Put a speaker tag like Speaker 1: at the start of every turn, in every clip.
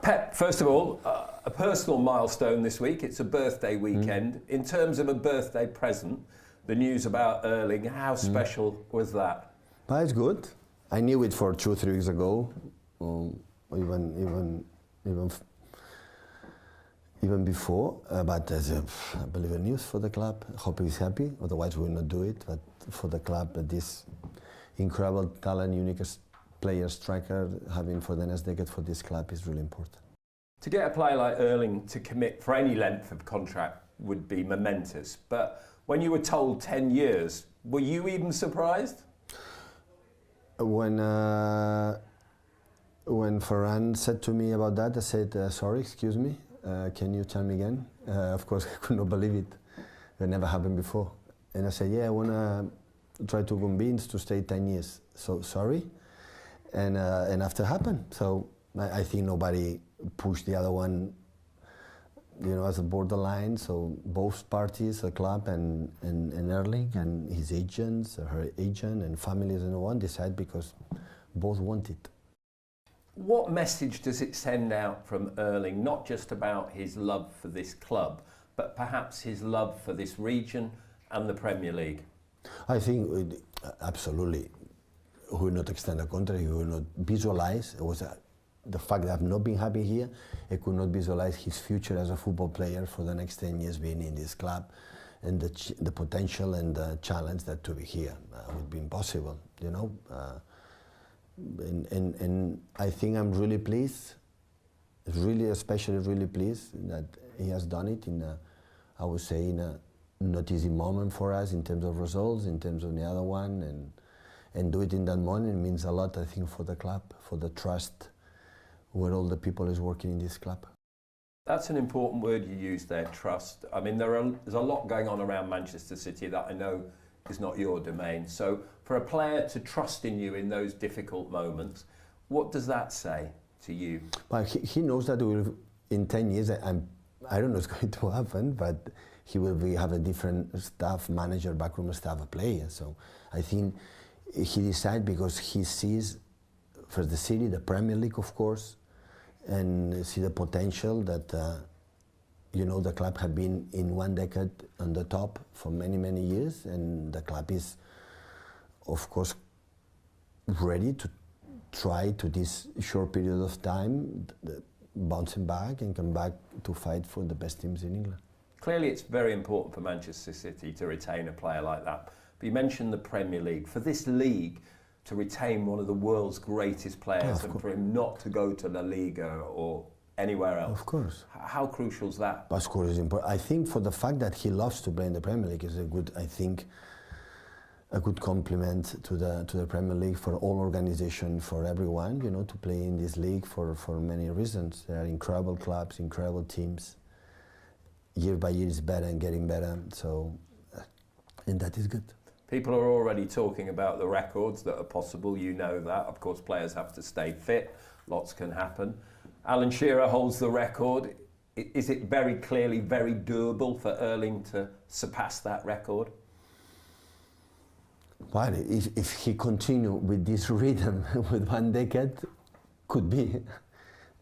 Speaker 1: Pep, first of all, a personal milestone this week. It's a birthday weekend. In terms of a birthday present, the news about Erling, how special was that?
Speaker 2: But it's good. I knew it for 2 or 3 weeks ago, even before. But as I believe a news for the club. I hope he's happy. Otherwise, we will not do it. But for the club, this incredible talent, unique player, striker, having for the next decade for this club is really important.
Speaker 1: To get a player like Erling to commit for any length of contract would be momentous. But when you were told 10 years, were you even surprised?
Speaker 2: When Ferran said to me about that, I said, sorry, excuse me, can you tell me again? Of course, I could not believe it. It never happened before. And I said, yeah, I want to try to convince to stay 10 years. So sorry. And after it happened. So I think nobody pushed the other one, you know, as a borderline. So both parties, the club and Erling and his agents, her agent and families and so on, decide because both want it.
Speaker 1: What message does it send out from Erling, not just about his love for this club, but perhaps his love for this region and the Premier League?
Speaker 2: I think absolutely. He will not extend a contract, he will not visualize. It was the fact that I've not been happy here, he could not visualize his future as a football player for the next 10 years being in this club, and the potential and the challenge that to be here would be impossible, you know. And I think I'm really pleased, especially really pleased that he has done it in I would say in a not easy moment for us in terms of results, in terms of the other one, and do it in that moment means a lot, I think, for the club, for the trust where all the people is working in this club.
Speaker 1: That's an important word you use there, trust. I mean, there's a lot going on around Manchester City that I know is not your domain. So for a player to trust in you in those difficult moments, what does that say to you?
Speaker 2: Well, he knows that in 10 years, I don't know what's going to happen, but he will have a different staff, manager, backroom staff, a player. So I think he decided because he sees for the city, the Premier League, of course, and see the potential that you know, the club had been in 1 decade on the top for many, many years, and the club is, of course, ready to try to this short period of time, bouncing back and come back to fight for the best teams in England.
Speaker 1: Clearly, it's very important for Manchester City to retain a player like that. But you mentioned the Premier League. For this league to retain one of the world's greatest players and for him not to go to La Liga or anywhere else.
Speaker 2: Of course.
Speaker 1: How crucial is that?
Speaker 2: Of course, it's important. I think for the fact that he loves to play in the Premier League is a good, I think, a good compliment to the Premier League for all organization, for everyone, you know, to play in this league for many reasons. There are incredible clubs, incredible teams. Year by year is better and getting better. So, and that is good.
Speaker 1: People are already talking about the records that are possible. You know that. Of course, players have to stay fit. Lots can happen. Alan Shearer holds the record. Is it very clearly very doable for Erling to surpass that record?
Speaker 2: Well, if he continue with this rhythm with 1 decade, could be.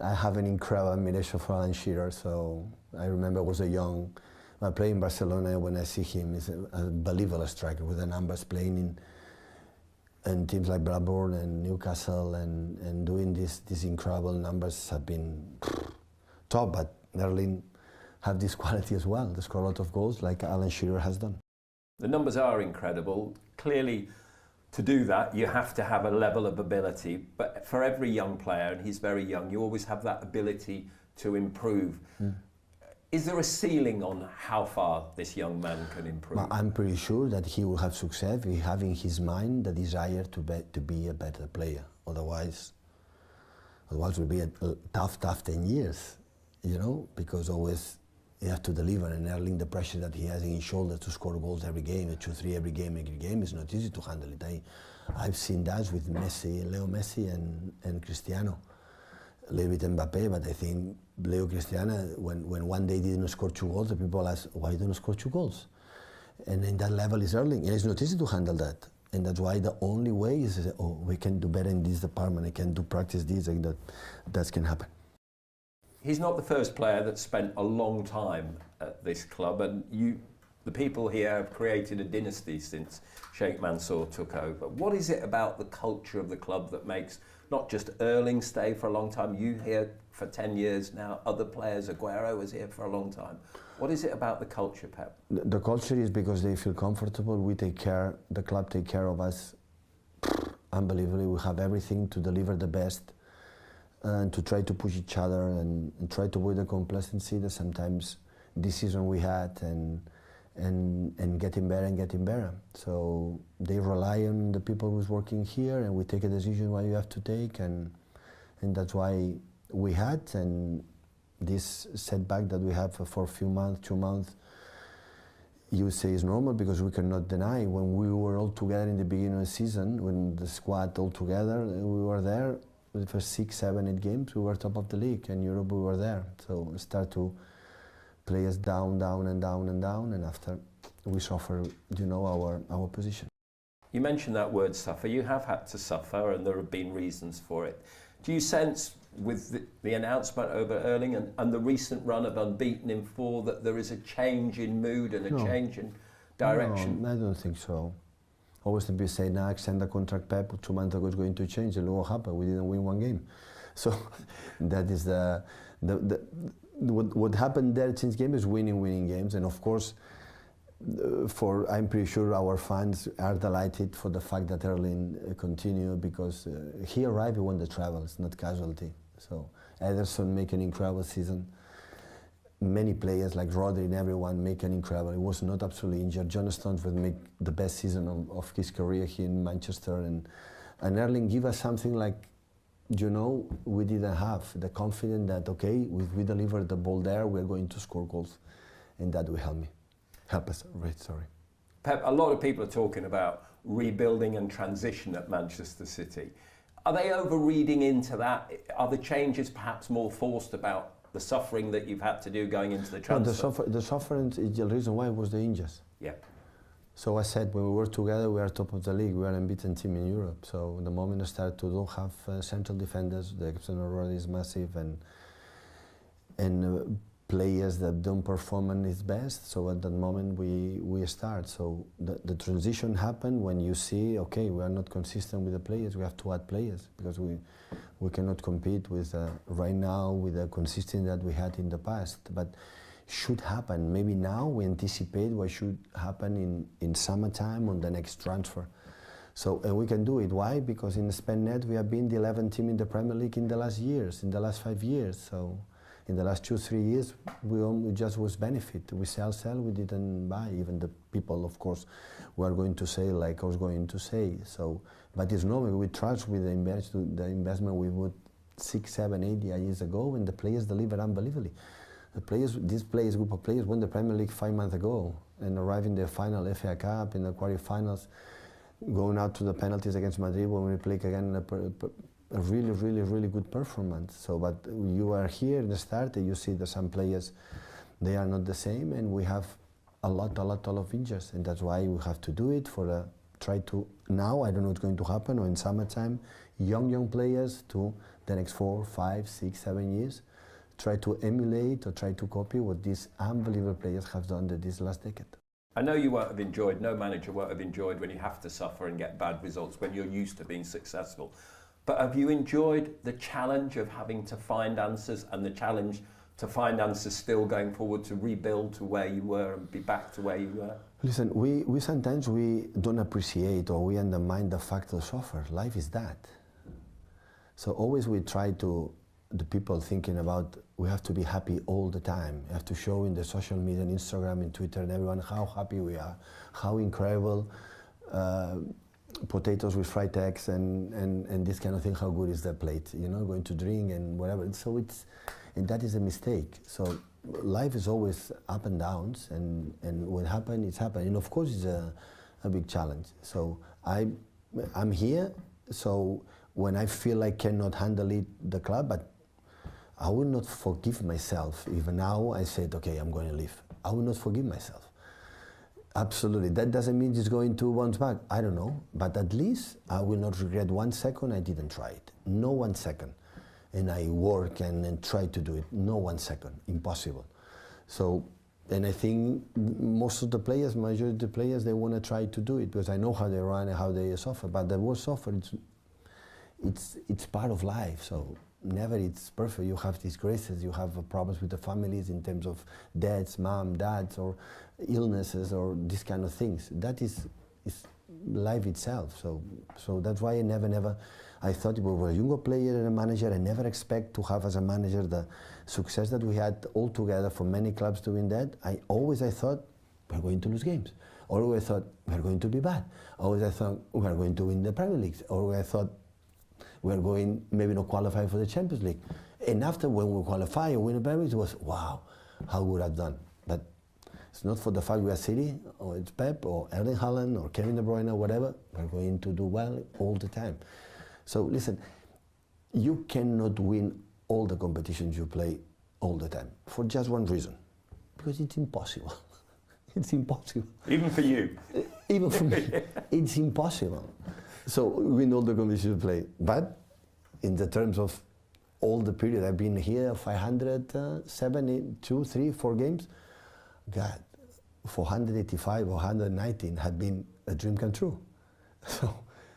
Speaker 2: I have an incredible admiration for Alan Shearer. So I remember I was I played in Barcelona. When I see him, he's a unbelievable striker with the numbers, playing in teams like Blackburn and Newcastle and doing these incredible numbers have been top. But Erling have this quality as well. They score a lot of goals like Alan Shearer has done.
Speaker 1: The numbers are incredible. Clearly, to do that, you have to have a level of ability. But for every young player, and he's very young, you always have that ability to improve. Is there a ceiling on how far this young man can improve?
Speaker 2: Well, I'm pretty sure that he will have success if he have in his mind the desire to be a better player. Otherwise it will be a tough 10 years, you know, because always you have to deliver, and Erling, the pressure that he has in his shoulders to score goals every game, 2-3 every game is not easy to handle it. I've seen that with Messi, Leo Messi and Cristiano. A little bit Mbappe, but I think Leo Cristiano, when one day didn't score 2 goals, the people ask, why didn't you score 2 goals? And in that level is Erling, and it's not easy to handle that. And that's why the only way is, oh, we can do better in this department, I can do practice this, and that can happen.
Speaker 1: He's not the first player that's spent a long time at this club, and the people here have created a dynasty since Sheikh Mansour took over. What is it about the culture of the club that makes not just Erling stay for a long time, you here for 10 years now, other players, Aguero was here for a long time. What is it about the culture, Pep?
Speaker 2: The culture is because they feel comfortable, we take care, the club take care of us unbelievably. We have everything to deliver the best and to try to push each other and try to avoid the complacency that sometimes this season we had and getting better and getting better. So they rely on the people who's working here, and we take a decision what you have to take, and that's why we had, and this setback that we have for a few months, 2 months, you say is normal, because we cannot deny when we were all together in the beginning of the season, when the squad all together, we were there for 6, 7, 8 games, we were top of the league, and Europe we were there. So we start to play us down, down and down and down, and after we suffer, you know, our position.
Speaker 1: You mentioned that word suffer. You have had to suffer, and there have been reasons for it. Do you sense with the announcement over Erling and the recent run of unbeaten in 4 that there is a change in mood and a change in direction?
Speaker 2: No, I don't think so. Always to be saying, now extend the contract, Pep, 2 months ago it's going to change, and look what happened, we didn't win 1 game. So that is what happened there since game is winning games, and of course, I'm pretty sure our fans are delighted for the fact that Erling continued, because he arrived, he won the treble, it's not casualty. So Ederson make an incredible season. Many players like Rodri and everyone make an incredible. He was not absolutely injured. John Stones would make the best season of his career here in Manchester, and Erling give us something like, you know, we didn't have the confidence that okay, we deliver the ball there, we're going to score goals, and that will help us. Right, sorry.
Speaker 1: Pep, a lot of people are talking about rebuilding and transition at Manchester City. Are they over-reading into that? Are the changes perhaps more forced about the suffering that you've had to do going into the transfer?
Speaker 2: No, the suffering is the reason why was the injuries.
Speaker 1: Yeah.
Speaker 2: So I said, when we were together, we are top of the league. We are an unbeaten team in Europe. So the moment I start to don't have central defenders, the external role is massive, and players that don't perform at its best. So at that moment we start. So the transition happened when you see, okay, we are not consistent with the players. We have to add players, because we cannot compete with right now with the consistency that we had in the past. But should happen. Maybe now we anticipate what should happen in summertime on the next transfer. So, and we can do it. Why? Because in SpainNet we have been the 11th team in the Premier League in the last years, in the last 5 years. So in the last 2-3 years, we just was benefit. We sell, we didn't buy. Even the people, of course, were going to say, like I was going to say. So, but it's normal. We trust with the investment we put 6, 7, 8 years ago, and the players deliver unbelievably. This group of players won the Premier League 5 months ago and arrived in the final FA Cup, in the quarterfinals, going out to the penalties against Madrid when we play again, a really good performance. So, but you are here in the start and you see that some players, they are not the same, and we have a lot of injuries, and that's why we have to do it try to, now, I don't know what's going to happen, or in summertime, young players to the next 4, 5, 6, 7 years, try to emulate or try to copy what these unbelievable players have done this last decade.
Speaker 1: I know you won't have enjoyed, no manager won't have enjoyed when you have to suffer and get bad results when you're used to being successful. But have you enjoyed the challenge of having to find answers, and the challenge to find answers still going forward, to rebuild to where you were and be back to where you were?
Speaker 2: Listen, we sometimes we don't appreciate, or we undermine the fact of suffer. Life is that. So always we try to, the people thinking about, we have to be happy all the time. We have to show in the social media, in Instagram, in Twitter, and everyone how happy we are, how incredible potatoes with fried eggs and this kind of thing, how good is the plate, you know, going to drink and whatever. So and that is a mistake. So life is always up and downs, and what happened, it's happened. And of course it's a big challenge. So I'm here, so when I feel I cannot handle it, the club, but I will not forgive myself if now I said, okay, I'm going to leave. I will not forgive myself. Absolutely. That doesn't mean it's going to bounce back. I don't know. But at least I will not regret 1 second I didn't try it. No 1 second. and I work and try to do it. No 1 second, impossible. So, and I think most of the players, majority of the players, they want to try to do it because I know how they run and how they suffer. But the word suffer, it's part of life. So never it's perfect. You have disgraces, you have problems with the families in terms of dads, mom, dads, or illnesses, or these kind of things. That is life itself. So that's why I thought we were a younger player and a manager. I never expect to have as a manager the success that we had all together for many clubs doing that. I thought we're going to lose games. Always I thought we're going to be bad. Always I thought we're going to win the Premier League. Always I thought we're going maybe not qualify for the Champions League. And after when we qualify and win the Premier League, it was wow, how would I've done? But it's not for the fact we are City, or it's Pep, or Erlinghaaland, or Kevin De Bruyne, or whatever. We're going to do well all the time. So listen, you cannot win all the competitions you play all the time for just one reason, because it's impossible. It's impossible.
Speaker 1: Even for you?
Speaker 2: Even for me, it's impossible. So win all the competitions you play. But in the terms of all the period I've been here, 572, 3, 4 games, God, 485 or 119 had been a dream come true. So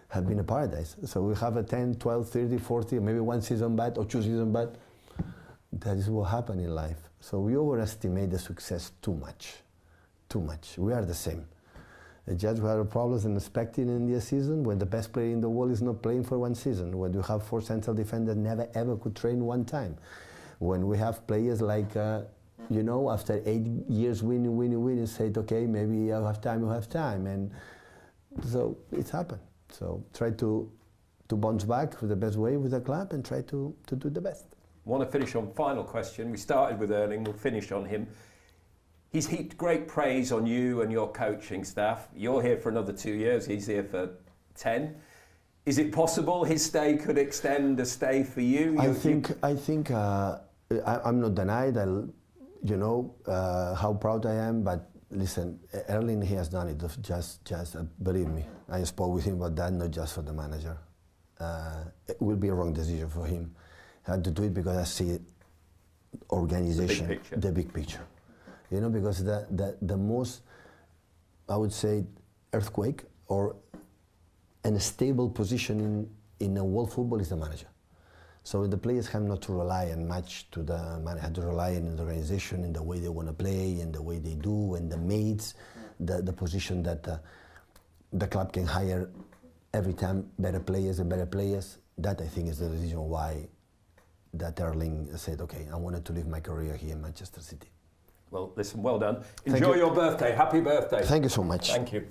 Speaker 2: had been a paradise. So we have a 10, 12, 30, 40, maybe 1 season bad or 2 seasons bad. That is what happened in life. So we overestimate the success too much. Too much. We are the same. Just we have problems in expecting in the season when the best player in the world is not playing for 1 season, when you have 4 central defenders never ever could train 1 time, when we have players like, you know, after 8 years winning, said, okay, maybe you have time, and so it's happened. So try to bounce back with the best way with the club and try to do the best.
Speaker 1: I want to finish on final question. We started with Erling, we'll finish on him. He's heaped great praise on you and your coaching staff. You're here for another 2 years, he's here for 10. Is it possible his stay could extend a stay for you?
Speaker 2: I think I'm not denied, you know, how proud I am, but listen, Erling, he has done it, just believe me. I spoke with him about that, not just for the manager. It will be a wrong decision for him. I had to do it because I see organization, the big picture. You know, because the most, I would say, earthquake or a stable position in a world football is the manager. So the players have not to rely on much to the manager, have to rely on the organization and the way they want to play and the way they do and the mates, the position that the club can hire every time better players and better players. That I think is the reason why that Erling said, okay, I wanted to live my career here in Manchester City.
Speaker 1: Well, listen, well done. Enjoy your birthday. Happy birthday.
Speaker 2: Thank you so much.
Speaker 1: Thank you.